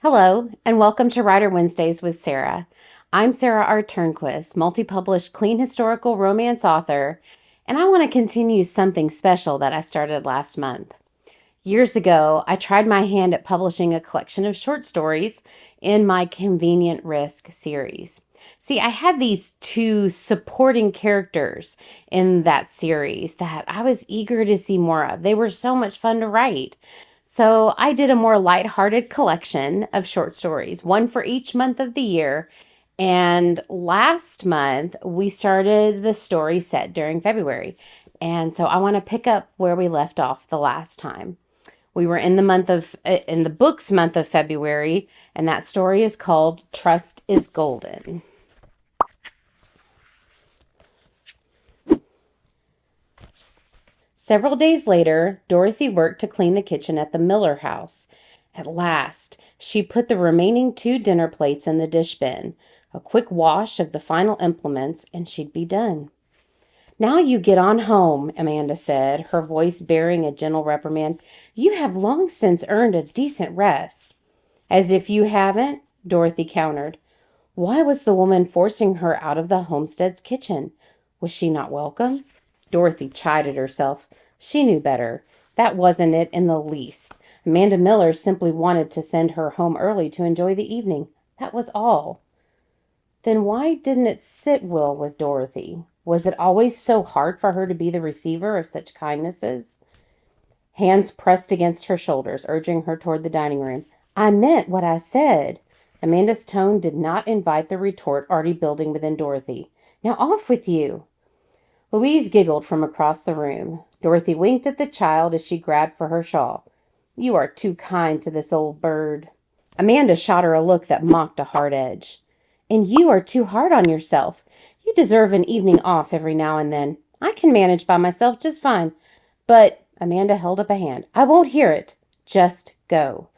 Hello, and welcome to Writer Wednesdays with Sara. I'm Sara R. Turnquist, multi-published clean historical romance author, and I want to continue something special that I started last month. Years ago, I tried my hand at publishing a collection of short stories in my Convenient Risk series. See, I had these two supporting characters in that series that I was eager to see more of. They were so much fun to write. So I did a more lighthearted collection of short stories, one for each month of the year. And last month, we started the story set during February. And so I want to pick up where we left off the last time. We were in the book's month of February, and that story is called Trust is Golden. Several days later, Dorothy worked to clean the kitchen at the Miller house. At last, she put the remaining 2 dinner plates in the dish bin. A quick wash of the final implements, and she'd be done. "Now you get on home," Amanda said, her voice bearing a gentle reprimand. "You have long since earned a decent rest." "As if you haven't," Dorothy countered. Why was the woman forcing her out of the homestead's kitchen? Was she not welcome? Dorothy chided herself. She knew better. That wasn't it in the least. Amanda Miller simply wanted to send her home early to enjoy the evening. That was all. Then why didn't it sit well with Dorothy? Was it always so hard for her to be the receiver of such kindnesses? Hands pressed against her shoulders, urging her toward the dining room. "I meant what I said." Amanda's tone did not invite the retort already building within Dorothy. "Now off with you." Louise giggled from across the room. Dorothy winked at the child as she grabbed for her shawl. "You are too kind to this old bird." Amanda shot her a look that mocked a hard edge. "And you are too hard on yourself. You deserve an evening off every now and then. I can manage by myself just fine. But," Amanda held up a hand, "I won't hear it. Just go."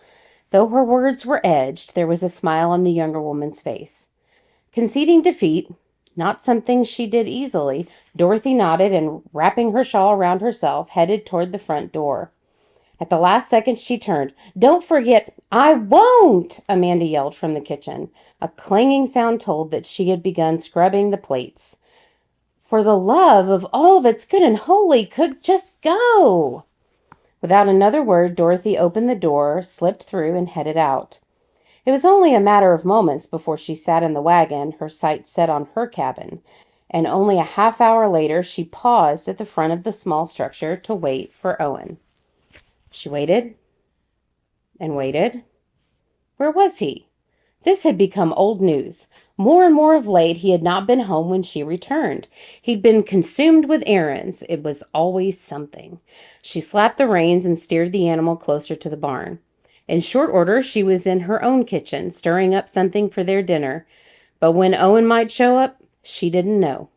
Though her words were edged, there was a smile on the younger woman's face. Conceding defeat, not something she did easily, Dorothy nodded and, wrapping her shawl around herself, headed toward the front door. At the last second, she turned. "Don't forget—" "I won't!" Amanda yelled from the kitchen. A clanging sound told that she had begun scrubbing the plates. "For the love of all that's good and holy, cook, just go!" Without another word, Dorothy opened the door, slipped through, and headed out. It was only a matter of moments before she sat in the wagon, her sights set on her cabin, and only a half-hour later she paused at the front of the small structure to wait for Owen. She waited and waited. Where was he? This had become old news. More and more of late, he had not been home when she returned. He'd been consumed with errands. It was always something. She slapped the reins and steered the animal closer to the barn. In short order, she was in her own kitchen, stirring up something for their dinner. But when Owen might show up, she didn't know.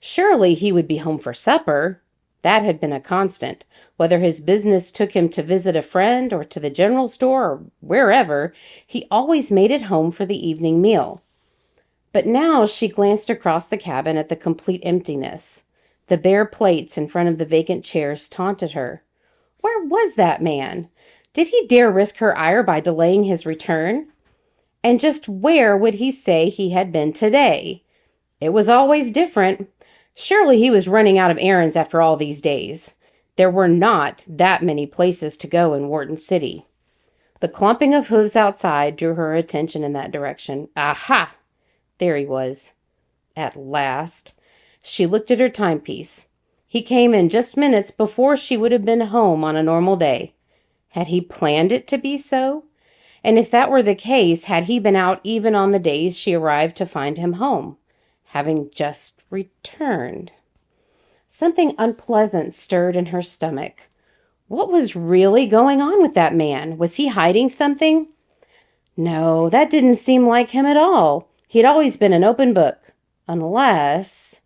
Surely he would be home for supper. That had been a constant. Whether his business took him to visit a friend or to the general store or wherever, he always made it home for the evening meal. But now she glanced across the cabin at the complete emptiness. The bare plates in front of the vacant chairs taunted her. Where was that man? Did he dare risk her ire by delaying his return? And just where would he say he had been today? It was always different. Surely he was running out of errands after all these days. There were not that many places to go in Wharton City. The clumping of hooves outside drew her attention in that direction. Aha! There he was. At last. She looked at her timepiece. He came in just minutes before she would have been home on a normal day. Had he planned it to be so? And if that were the case, had he been out even on the days she arrived to find him home, having just returned? Something unpleasant stirred in her stomach. What was really going on with that man? Was he hiding something? No, that didn't seem like him at all. He'd always been an open book. Unless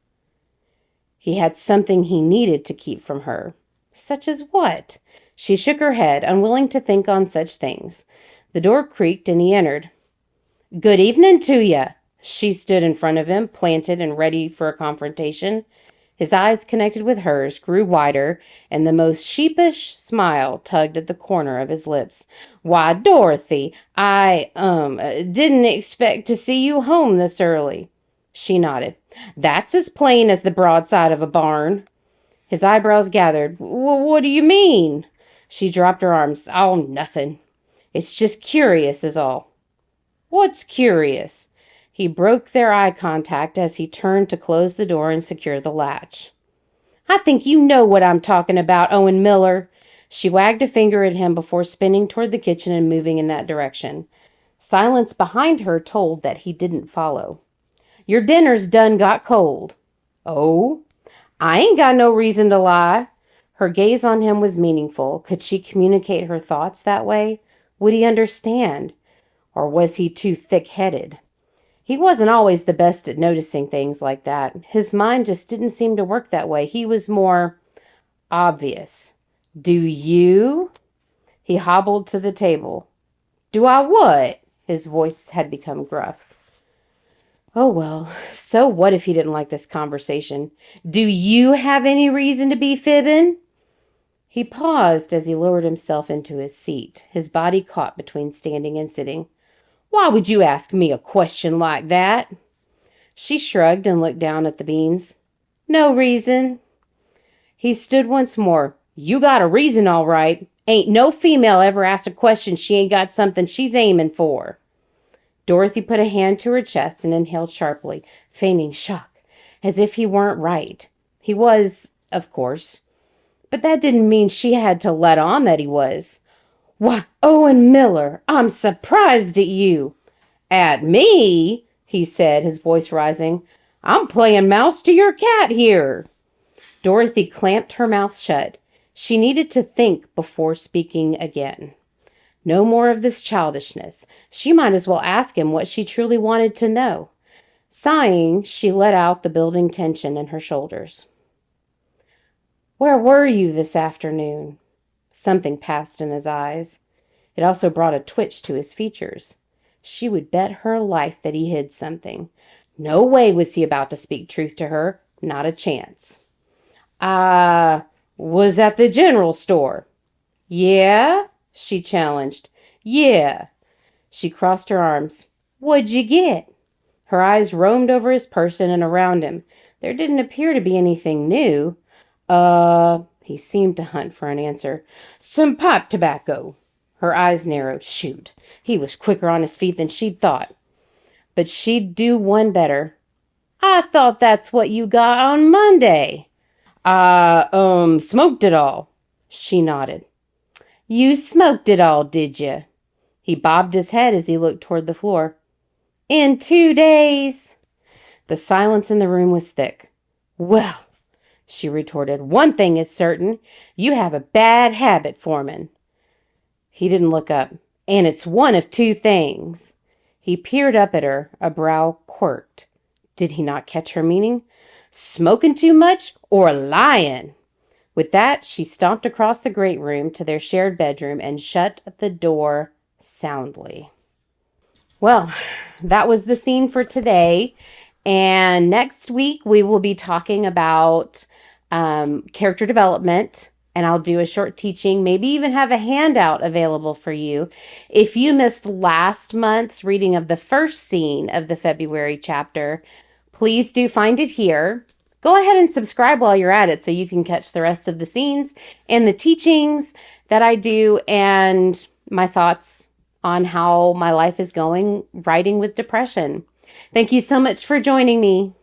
he had something he needed to keep from her. Such as what? She shook her head, unwilling to think on such things. The door creaked and he entered. "Good evening to ya." She stood in front of him, planted and ready for a confrontation. His eyes connected with hers, grew wider, and the most sheepish smile tugged at the corner of his lips. Why, Dorothy, I didn't expect to see you home this early. She nodded. That's as plain as the broadside of a barn. His eyebrows gathered. What do you mean? She dropped her arms. Oh, nothing. It's just curious is all. What's curious? He broke their eye contact as he turned to close the door and secure the latch. I think you know what I'm talking about, Owen Miller. She wagged a finger at him before spinning toward the kitchen and moving in that direction. Silence behind her told that he didn't follow. Your dinner's done got cold. Oh? I ain't got no reason to lie. Her gaze on him was meaningful. Could she communicate her thoughts that way? Would he understand? Or was he too thick-headed? He wasn't always the best at noticing things like that. His mind just didn't seem to work that way. He was more obvious. Do you? He hobbled to the table. Do I what? His voice had become gruff. Oh, well, so what if he didn't like this conversation? Do you have any reason to be fibbing? He paused as he lowered himself into his seat, his body caught between standing and sitting. Why would you ask me a question like that? She shrugged and looked down at the beans. No reason. He stood once more. You got a reason, all right. Ain't no female ever asked a question she ain't got something she's aiming for. Dorothy put a hand to her chest and inhaled sharply, feigning shock, as if he weren't right. He was, of course. But that didn't mean she had to let on that he was. Why, Owen Miller, I'm surprised at you. At me? He said, his voice rising. I'm playing mouse to your cat here. Dorothy clamped her mouth shut. She needed to think before speaking again. No more of this childishness. She might as well ask him what she truly wanted to know. Sighing, she let out the building tension in her shoulders. Where were you this afternoon? Something passed in his eyes. It also brought a twitch to his features. She would bet her life that he hid something. No way was he about to speak truth to her. Not a chance. I was at the general store. Yeah? She challenged. Yeah. She crossed her arms. What'd you get? Her eyes roamed over his person and around him. There didn't appear to be anything new. He seemed to hunt for an answer. Some pipe tobacco. Her eyes narrowed. Shoot. He was quicker on his feet than she'd thought. But she'd do one better. I thought that's what you got on Monday. I, smoked it all. She nodded. You smoked it all, did you? He bobbed his head as he looked toward the floor. In 2 days. The silence in the room was thick. Well, she retorted, one thing is certain. You have a bad habit, Foreman. He didn't look up. And it's one of two things. He peered up at her, a brow quirked. Did he not catch her meaning? Smoking too much or lying? With that, she stomped across the great room to their shared bedroom and shut the door soundly. Well, that was the scene for today. And next week, we will be talking about character development. And I'll do a short teaching, maybe even have a handout available for you. If you missed last month's reading of the first scene of the February chapter, please do find it here. Go ahead and subscribe while you're at it so you can catch the rest of the scenes and the teachings that I do and my thoughts on how my life is going writing with depression. Thank you so much for joining me.